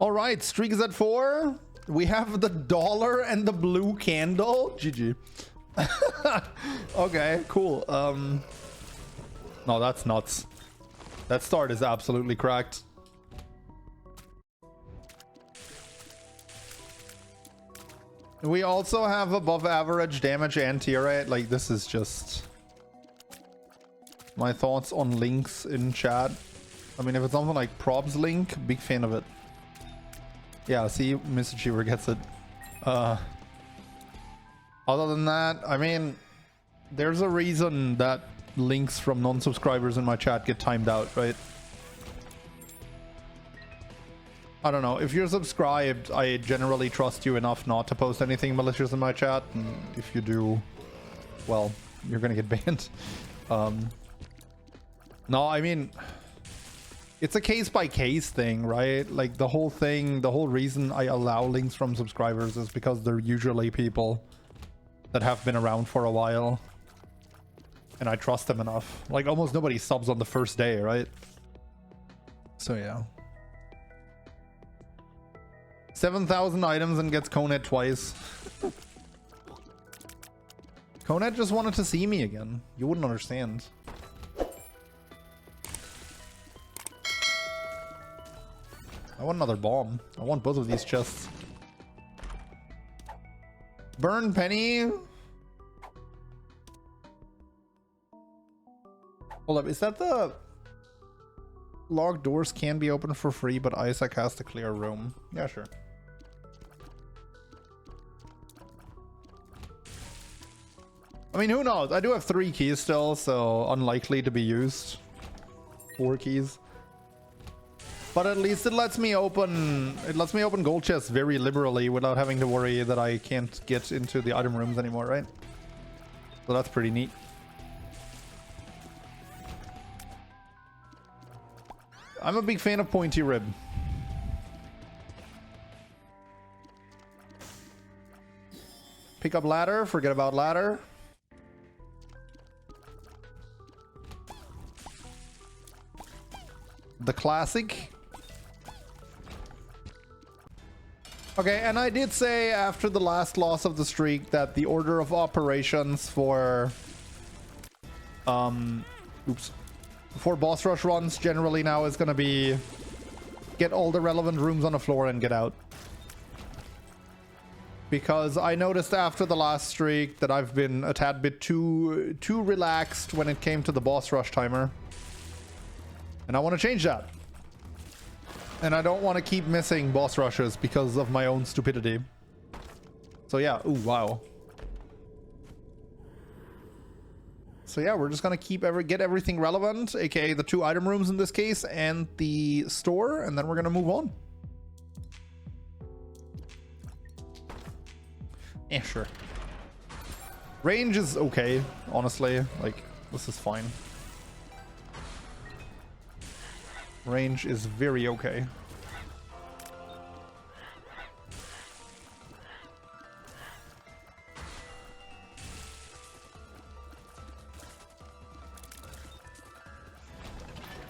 All right, streak is at 4. We have the dollar and the blue candle. GG. Okay, cool. No, that's nuts. That start is absolutely cracked. We also have above average damage and tier rate. Like, this is just my thoughts on links in chat. I mean, if it's something like Probs link, big fan of it. Yeah, see, Mr. Cheever gets it. Other than that, I mean, there's a reason that links from non-subscribers in my chat get timed out, right? I don't know. If you're subscribed, I generally trust you enough not to post anything malicious in my chat. And if you do, well, you're gonna get banned. No, I mean, it's a case-by-case thing, right? Like, the whole thing, the whole reason I allow links from subscribers is because they're usually people that have been around for a while. And I trust them enough. Like, almost nobody subs on the first day, right? So, yeah. 7,000 items and gets Conet twice. Conet just wanted to see me again. You wouldn't understand. I want another bomb. I want both of these chests. Burn Penny. Hold up, is that the locked doors can be opened for free, but Isaac has to clear a room? Yeah, sure. I mean, who knows? I do have 3 keys still, so unlikely to be used. 4 keys. But at least it lets me open gold chests very liberally without having to worry that I can't get into the item rooms anymore, right? So that's pretty neat. I'm a big fan of pointy rib. Pick up ladder, forget about ladder. The classic. Okay, and I did say after the last loss of the streak that the order of operations for boss rush runs generally now is gonna be get all the relevant rooms on the floor and get out. Because I noticed after the last streak that I've been a tad bit too relaxed when it came to the boss rush timer. And I want to change that. And I don't want to keep missing boss rushes because of my own stupidity. So yeah, ooh, wow. So yeah, we're just gonna get everything relevant, aka the 2 item rooms in this case, and the store, and then we're gonna move on. Yeah, sure. Range is okay, honestly. Like, this is fine. Range is very okay.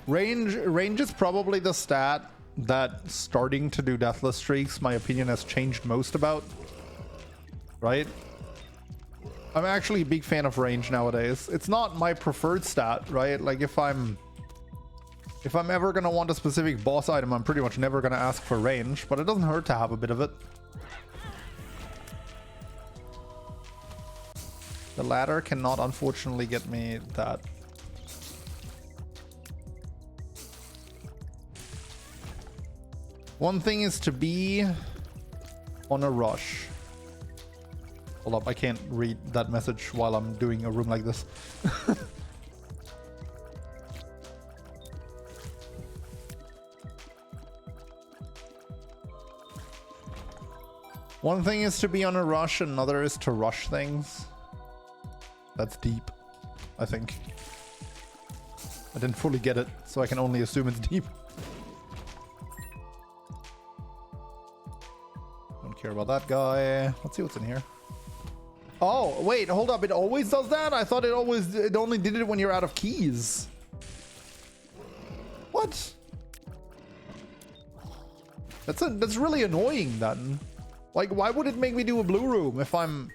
Range is probably the stat that starting to do deathless streaks, my opinion, has changed most about. Right? I'm actually a big fan of range nowadays. It's not my preferred stat, right? Like, if I'm ever gonna want a specific boss item, I'm pretty much never gonna ask for range, but it doesn't hurt to have a bit of it. The ladder cannot unfortunately get me that. One thing is to be on a rush. Hold up, I can't read that message while I'm doing a room like this. One thing is to be on a rush, another is to rush things. That's deep, I think. I didn't fully get it, so I can only assume it's deep. Don't care about that guy. Let's see what's in here. Oh, wait, hold up. It always does that? I thought it only did it when you're out of keys. What? That's really annoying then. Like, why would it make me do a blue room if I'm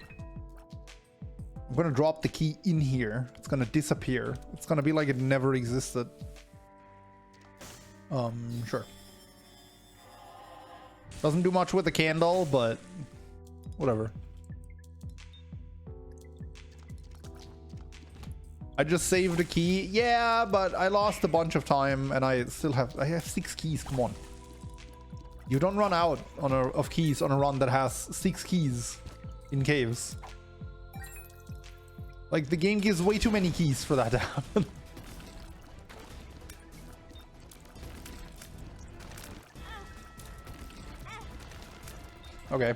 gonna drop the key in here? It's gonna disappear. It's gonna be like it never existed. Sure. Doesn't do much with the candle, but whatever. I just saved a key. Yeah, but I lost a bunch of time and I have 6 keys. Come on. You don't run out of keys on a run that has 6 keys in caves. Like, the game gives way too many keys for that to happen. Okay.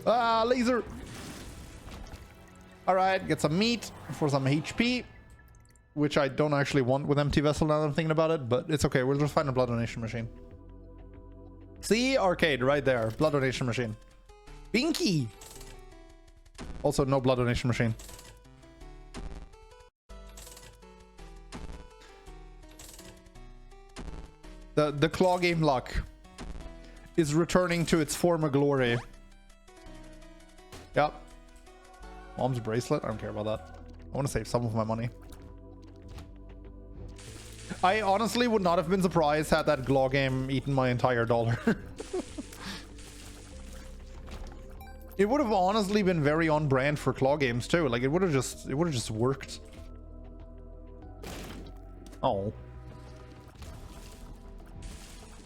Ah, laser! Alright, get some meat for some HP. Which I don't actually want with Empty Vessel now that I'm thinking about it, but it's okay. We'll just find a blood donation machine. See? Arcade, right there. Blood donation machine. Binky! Also, no blood donation machine. The claw game luck is returning to its former glory. Yep. Mom's bracelet? I don't care about that. I want to save some of my money. I honestly would not have been surprised had that claw game eaten my entire dollar. It would have honestly been very on brand for claw games too. Like, it would have just worked. Oh.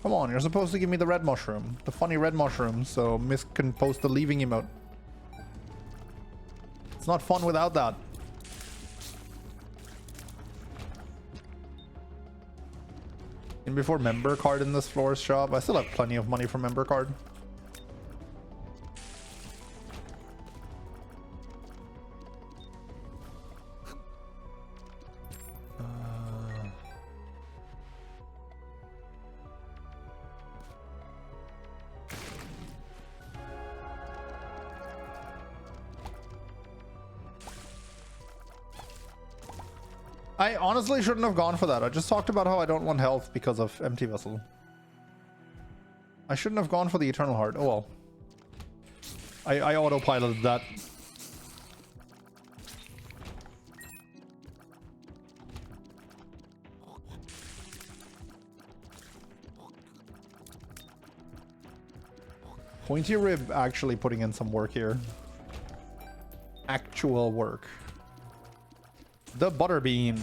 Come on, you're supposed to give me the red mushroom. The funny red mushroom, so Miss can post the leaving emote. It's not fun without that. And before member card in this florist shop, I still have plenty of money for member card. I honestly shouldn't have gone for that. I just talked about how I don't want health because of Empty Vessel. I shouldn't have gone for the Eternal Heart. Oh well. I autopiloted that. Pointy Rib actually putting in some work here. Actual work. The Butterbean.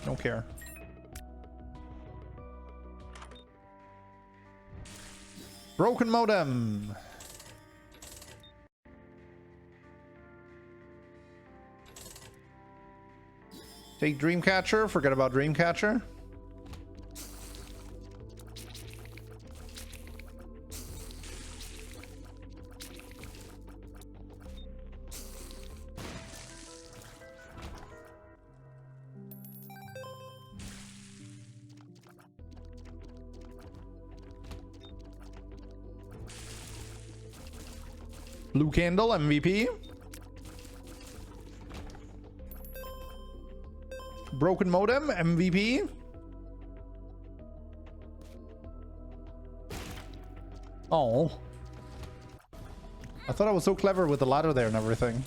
Don't care. Broken modem. Take Dreamcatcher. Forget about Dreamcatcher. Blue Candle, MVP. Broken Modem, MVP. Oh. I thought I was so clever with the ladder there and everything.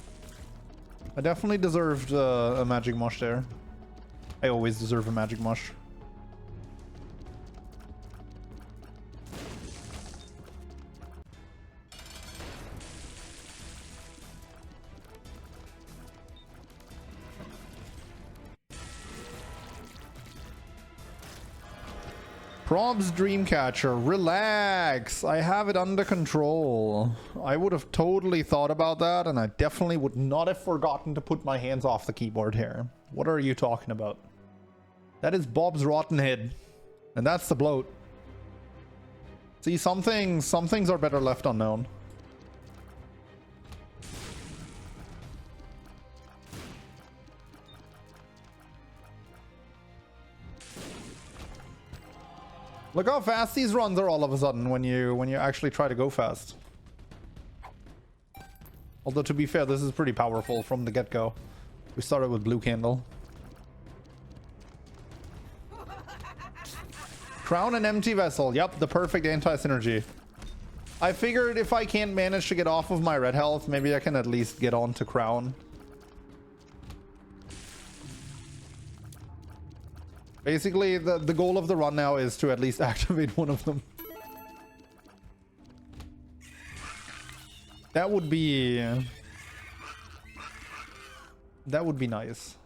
I definitely deserved a magic mush there. I always deserve a magic mush. Prob's Dreamcatcher, relax. I have it under control. I would have totally thought about that, and I definitely would not have forgotten to put my hands off the keyboard here. What are you talking about? That is Bob's rotten head, and that's the bloat. See, some things are better left unknown. Look how fast these runs are all of a sudden when you actually try to go fast. Although, to be fair, this is pretty powerful from the get-go. We started with Blue Candle. Crown and empty vessel. Yep, the perfect anti-synergy. I figured if I can't manage to get off of my red health, maybe I can at least get on to Crown. Basically, the goal of the run now is to at least activate one of them. That would be nice.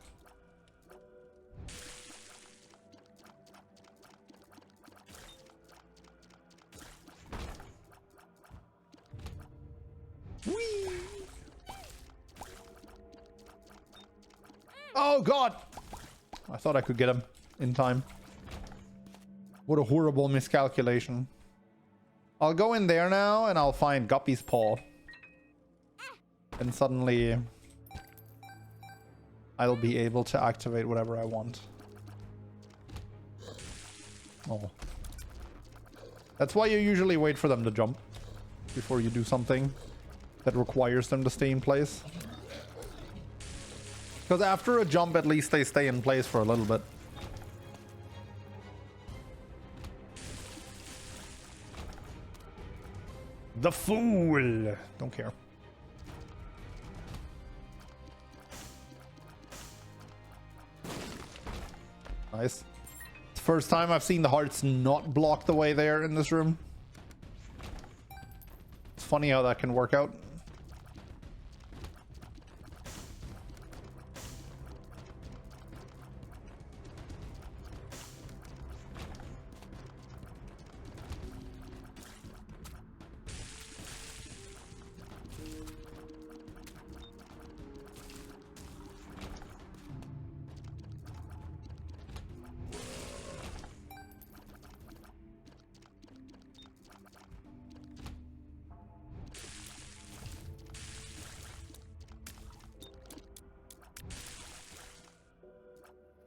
Whee! Oh god! I thought I could get him in time. What a horrible miscalculation. I'll go in there now and I'll find Guppy's paw. And suddenly I'll be able to activate whatever I want. Oh. That's why you usually wait for them to jump before you do something that requires them to stay in place. Because after a jump, at least they stay in place for a little bit. The fool! Don't care. Nice. It's the first time I've seen the hearts not block the way there in this room. It's funny how that can work out.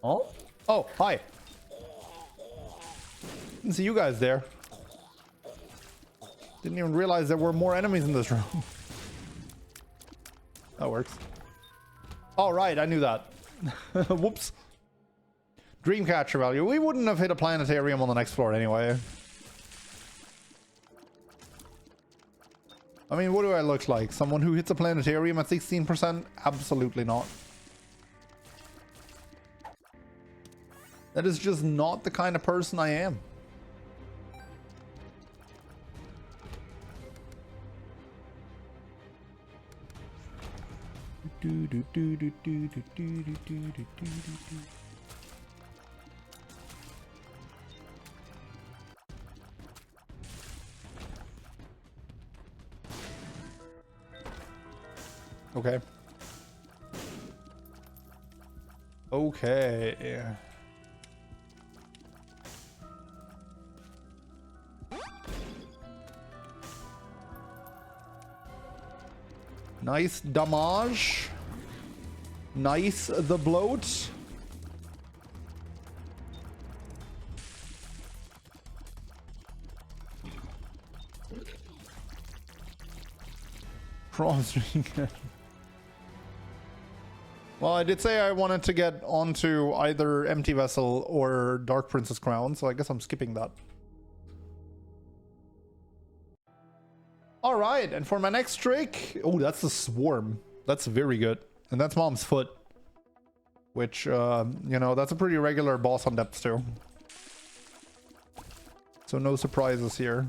Oh? Oh, hi. Didn't see you guys there. Didn't even realize there were more enemies in this room. That works. All right, I knew that. Whoops. Dreamcatcher value. We wouldn't have hit a planetarium on the next floor anyway. I mean, what do I look like? Someone who hits a planetarium at 16%? Absolutely not. That is just not the kind of person I am. Okay. Okay. Nice damage. Nice the bloat. Trinket. Well, I did say I wanted to get onto either Empty Vessel or Dark Princess Crown, so I guess I'm skipping that. Alright, and for my next trick... Oh, that's the Swarm. That's very good. And that's Mom's Foot. Which, you know, that's a pretty regular boss on depths too. So no surprises here.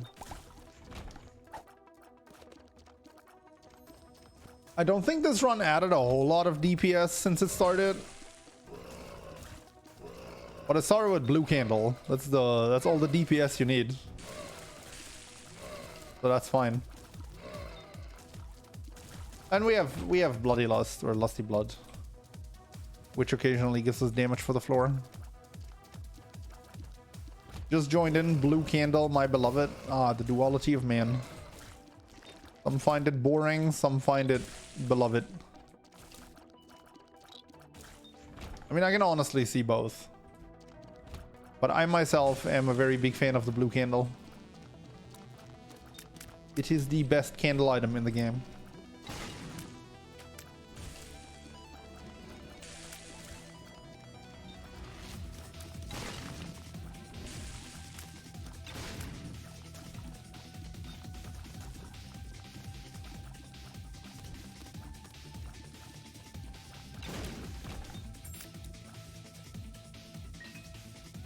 I don't think this run added a whole lot of DPS since it started. But it started with Blue Candle. That's all the DPS you need. So that's fine. And we have Bloody Lust, or Lusty Blood, which occasionally gives us damage for the floor. Just joined in Blue Candle, my beloved. Ah, the duality of man. Some find it boring, some find it beloved. I mean, I can honestly see both. But I myself am a very big fan of the Blue Candle. It is the best candle item in the game.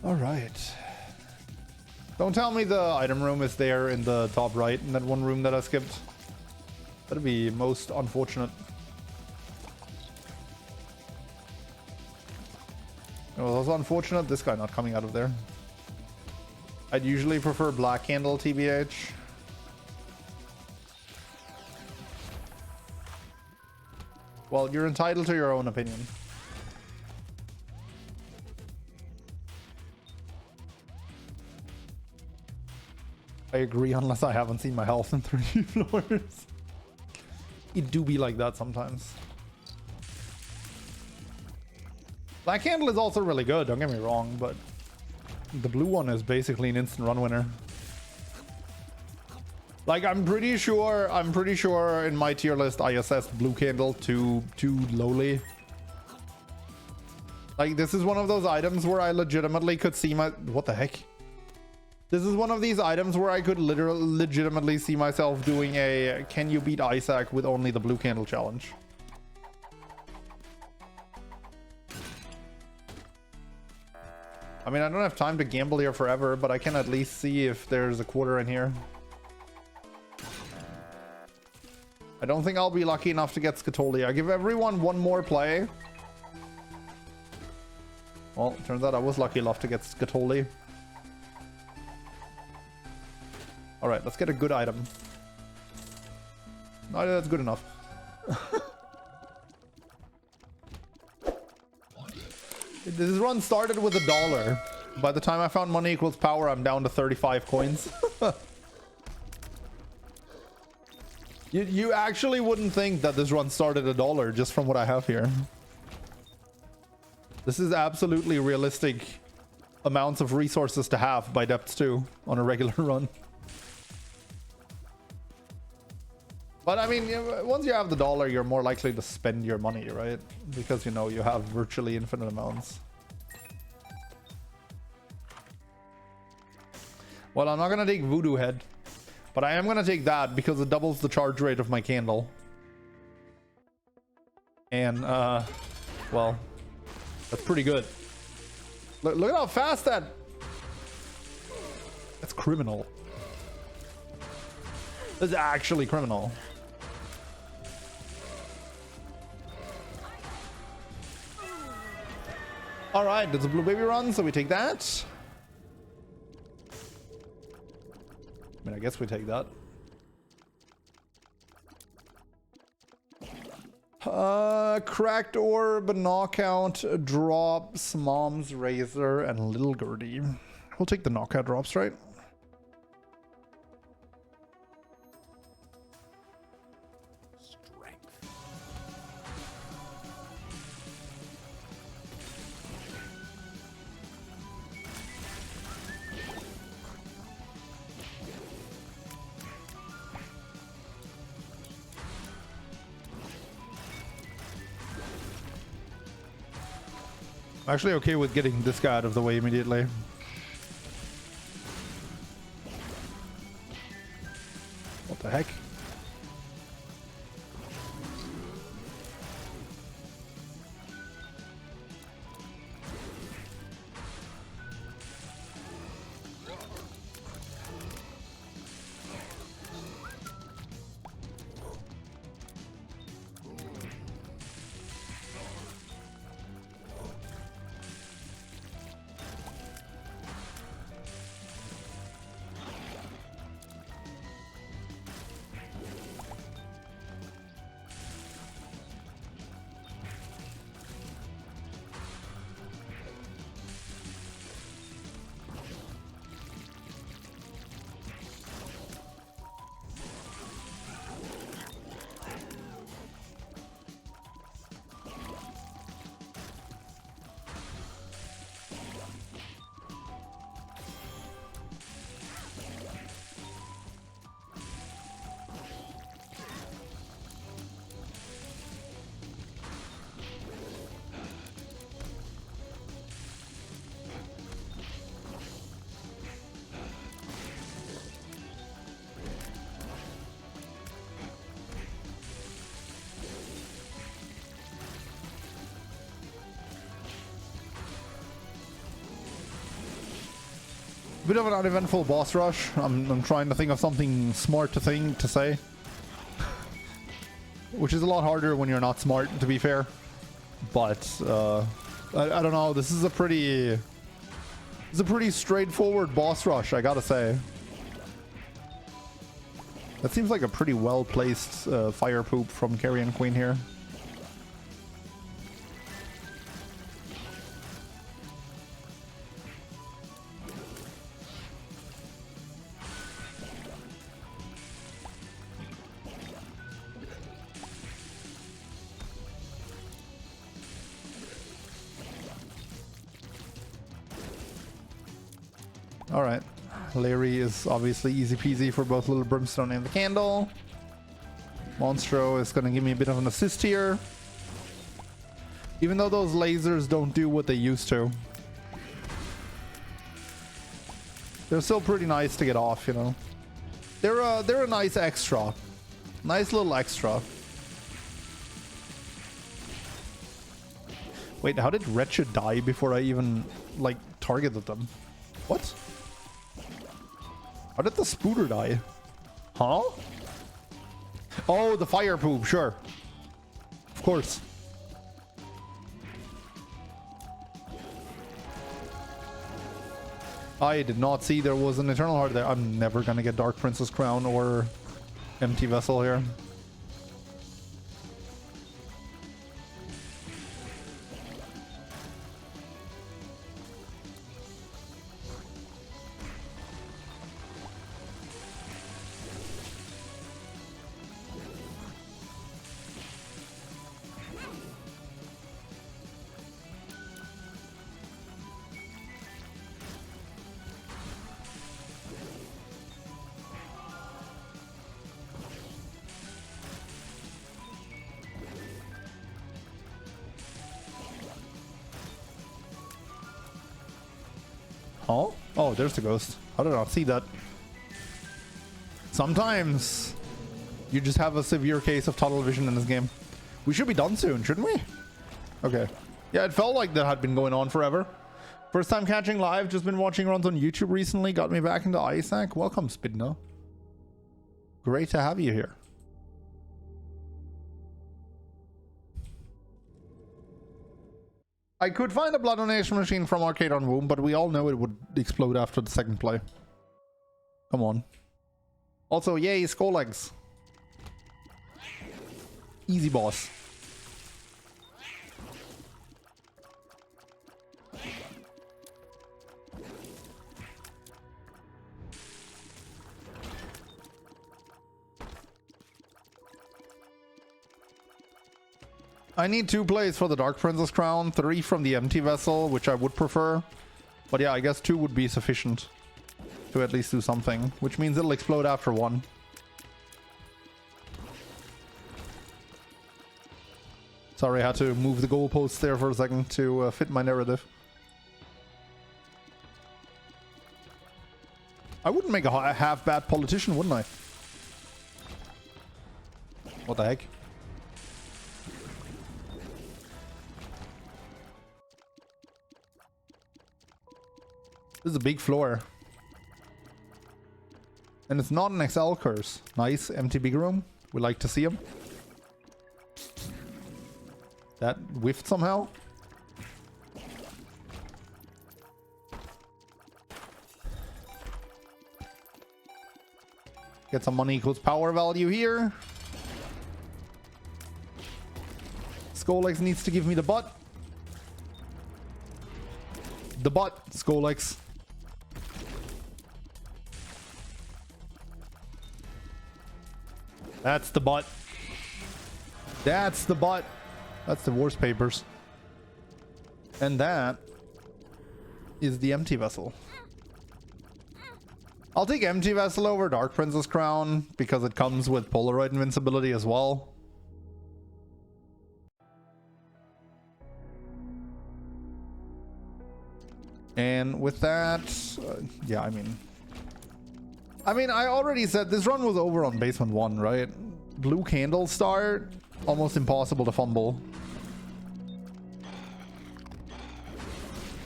All right. Don't tell me the item room is there in the top right in that one room that I skipped. That'd be most unfortunate. It was also unfortunate this guy not coming out of there. I'd usually prefer black candle TBH. Well, you're entitled to your own opinion. I agree, unless I haven't seen my health in 3 floors. It do be like that sometimes. Black Candle is also really good, don't get me wrong, but the blue one is basically an instant run winner. Like, I'm pretty sure in my tier list I assessed Blue Candle too lowly. Like, this is one of those items where I legitimately could see my... What the heck? This is one of these items where I could legitimately see myself doing a can you beat Isaac with only the blue candle challenge. I mean, I don't have time to gamble here forever, but I can at least see if there's a quarter in here. I don't think I'll be lucky enough to get Scatoli. I give everyone one more play. Well, turns out I was lucky enough to get Scatoli. Alright, let's get a good item. No, that's good enough. This run started with $1. By the time I found money equals power, I'm down to 35 coins. You actually wouldn't think that this run started $1 just from what I have here. This is absolutely realistic amounts of resources to have by depths 2 on a regular run. But I mean, once you have the $1, you're more likely to spend your money, right? Because, you know, you have virtually infinite amounts. Well, I'm not going to take Voodoo Head. But I am going to take that because it doubles the charge rate of my candle. And, well, that's pretty good. Look at how fast that... That's criminal. That's actually criminal. All right, there's a blue baby run, so we take that. I mean, I guess we take that. Cracked Orb, Knockout, Drops, Mom's Razor, and Little Gertie. We'll take the Knockout drops, right? I'm actually okay with getting this guy out of the way immediately. What the heck? Bit of an uneventful boss rush. I'm trying to think of something smart to say. Which is a lot harder when you're not smart, to be fair. But, I don't know. This is a pretty straightforward boss rush, I gotta say. That seems like a pretty well-placed fire poop from Carrion Queen here. Alright. Larry is obviously easy peasy for both Little Brimstone and the Candle. Monstro is going to give me a bit of an assist here. Even though those lasers don't do what they used to. They're still pretty nice to get off, you know. They're a nice extra. Nice little extra. Wait, how did Wretched die before I even, like, targeted them? What? How did the Spooter die? Huh? Oh, the fire poop, sure. Of course. I did not see there was an Eternal Heart there. I'm never gonna get Dark Princess Crown or Empty Vessel here. Oh? Oh, there's the ghost. How did I not see that? Sometimes you just have a severe case of tunnel vision in this game. We should be done soon, shouldn't we? Okay. Yeah, it felt like that had been going on forever. First time catching live, just been watching runs on YouTube recently, got me back into Isaac. Welcome, Spidno. Great to have you here. I could find a blood donation machine from Arcade on Womb, but we all know it would explode after the second play. Come on. Also, yay, skull legs. Easy boss. I need 2 plays for the Dark Princess Crown, 3 from the Empty Vessel, which I would prefer. But yeah, I guess 2 would be sufficient to at least do something, which means it'll explode after 1. Sorry, I had to move the goalposts there for a second to fit my narrative. I wouldn't make a half-bad politician, wouldn't I? What the heck? This is a big floor. And it's not an XL curse. Nice, empty big room. We like to see him. That whiffed somehow. Get some money equals power value here. Skolex needs to give me the butt. The butt, Skolex. That's the butt. That's the butt. That's the worst papers. And that is the Empty Vessel. I'll take Empty Vessel over Dark Princess Crown because it comes with Polaroid invincibility as well. And with that, yeah, I mean, I already said this run was over on Basement 1, right? Blue Candle start, almost impossible to fumble.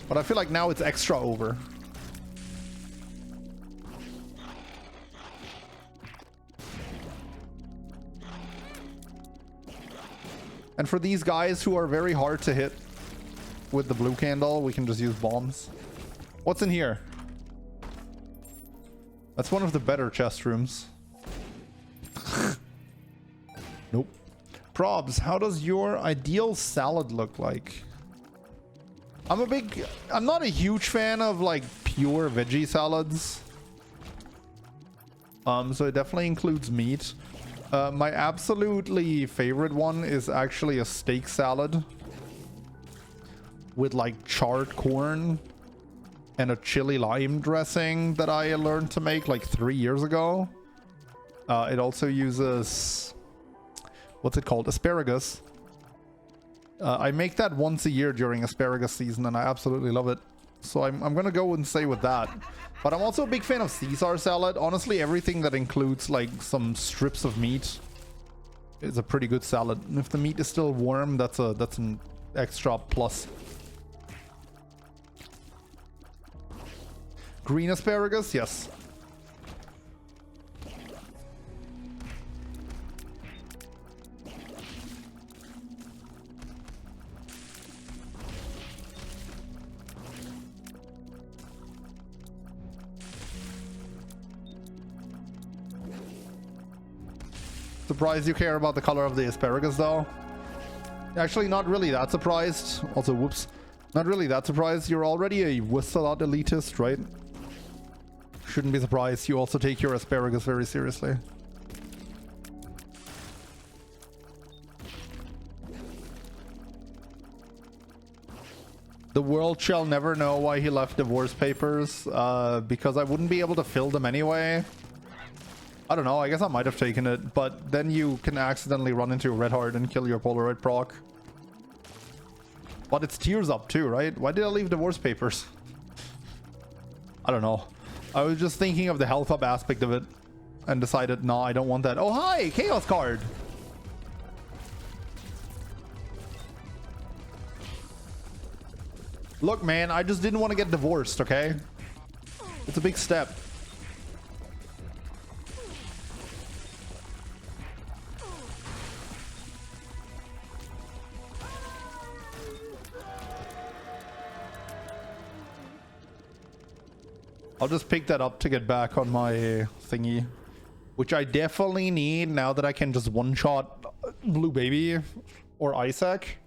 But I feel like now it's extra over. And for these guys who are very hard to hit with the blue candle, we can just use bombs. What's in here? That's one of the better chest rooms. Nope. Probs, how does your ideal salad look like? I'm not a huge fan of like pure veggie salads. So it definitely includes meat. My absolutely favorite one is actually a steak salad with like charred corn and a chili lime dressing that I learned to make like 3 years ago. It also uses, what's it called? Asparagus. I make that once a year during asparagus season and I absolutely love it. So I'm gonna go and stay with that. But I'm also a big fan of Caesar salad. Honestly, everything that includes like some strips of meat is a pretty good salad. And if the meat is still warm, that's an extra plus. Green asparagus, yes. Surprised you care about the color of the asparagus though? Actually, not really that surprised. Also, whoops. Not really that surprised. You're already a Whistlelot elitist, right? Shouldn't be surprised. You also take your asparagus very seriously. The world shall never know why he left divorce papers. Because I wouldn't be able to fill them anyway. I don't know, I guess I might have taken it, but then you can accidentally run into a red heart and kill your Polaroid proc. But it's tears up too, right? Why did I leave divorce papers? I don't know. I was just thinking of the health up aspect of it and decided, no, I don't want that. Oh, hi! Chaos card! Look, man, I just didn't want to get divorced, okay? It's a big step. I'll just pick that up to get back on my thingy, which I definitely need now that I can just one-shot Blue Baby or Isaac.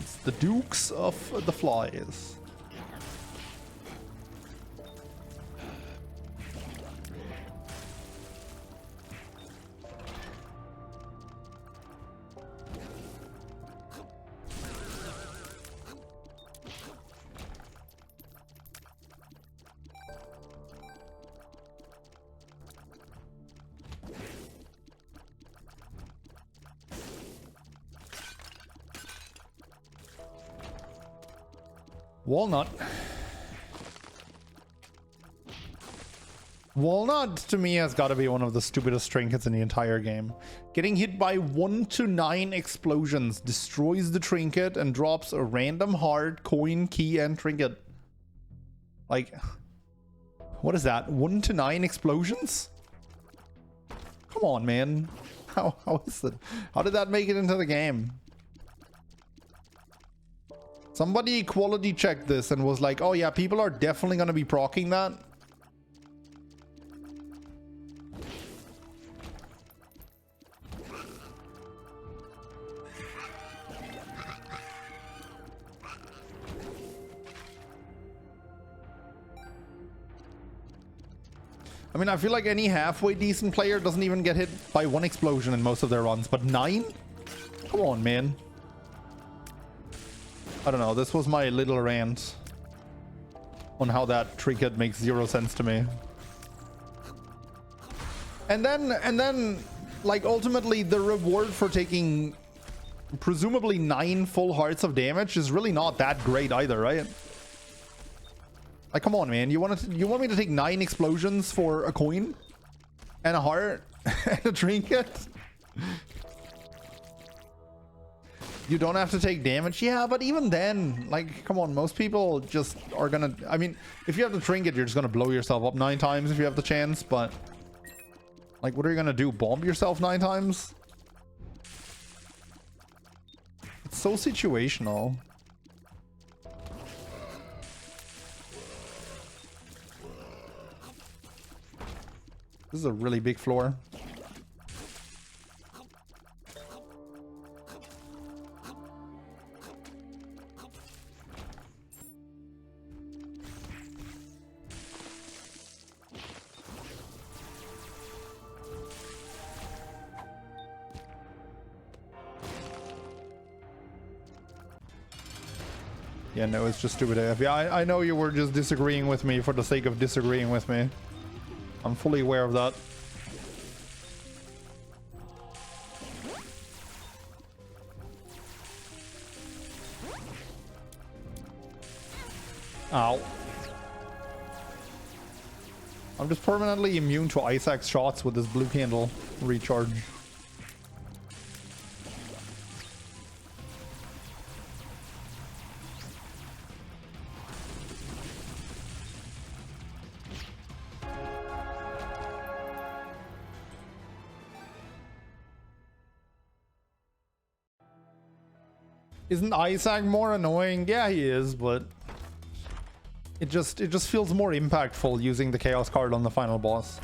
It's the Dukes of the Flies. Walnut. Walnut to me has got to be one of the stupidest trinkets in the entire game. Getting hit by 1 to 9 explosions destroys the trinket and drops a random heart, coin, key, and trinket. Like, what is that? 1 to 9 explosions? Come on, man. How is it? How did that make it into the game? Somebody quality checked this and was like, oh yeah, people are definitely going to be proccing that. I mean, I feel like any halfway decent player doesn't even get hit by 1 explosion in most of their runs, but 9? Come on, man. I don't know, this was my little rant on how that trinket makes 0 sense to me. And then, like, ultimately the reward for taking presumably 9 full hearts of damage is really not that great either, right? Like, come on, man, you want me to take 9 explosions for a coin? And a heart? And a trinket? You don't have to take damage? Yeah, but even then, like, come on, most people just are gonna... I mean, if you have the trinket, you're just gonna blow yourself up 9 times if you have the chance, but... Like, what are you gonna do? Bomb yourself 9 times? It's so situational. This is a really big floor. Yeah, no, it's just stupid AF. Yeah, I know you were just disagreeing with me for the sake of disagreeing with me. I'm fully aware of that. Ow. I'm just permanently immune to Ice Axe shots with this blue candle recharge. Isn't Isaac more annoying? Yeah, he is, but it just feels more impactful using the Chaos card on the final boss.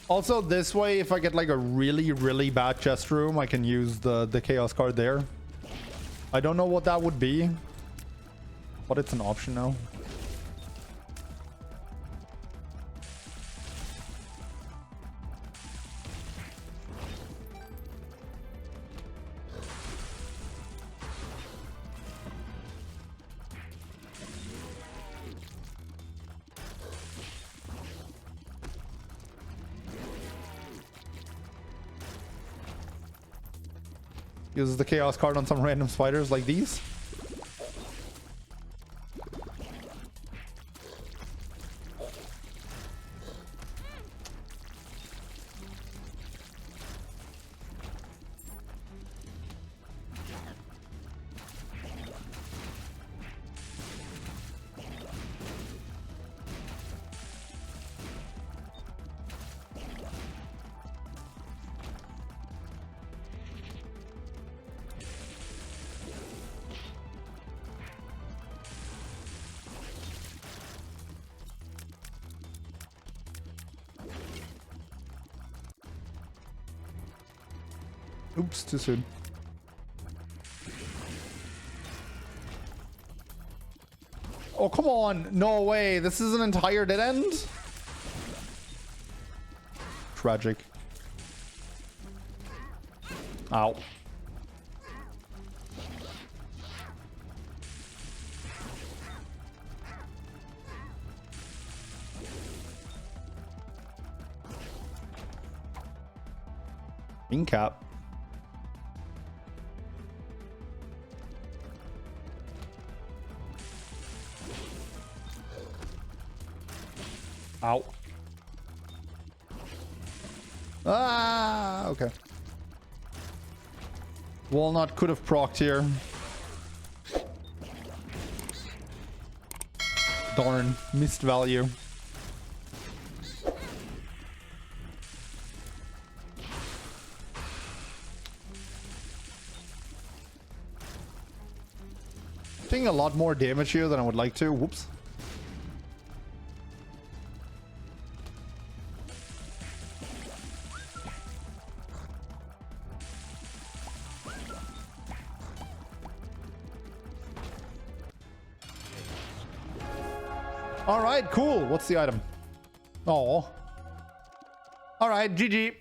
Also, this way, if I get like a really bad chest room, I can use the Chaos card there. I don't know what that would be, but it's an option now. Uses the Chaos card on some random spiders like these. Oops, too soon. Oh, come on. No way. This is an entire dead end? Tragic. Ow. Incap. Ow. Ah, okay. Walnut could have procced here. Darn, missed value. Taking a lot more damage here than I would like to. Whoops. All right, cool. What's the item? Oh. All right, GG.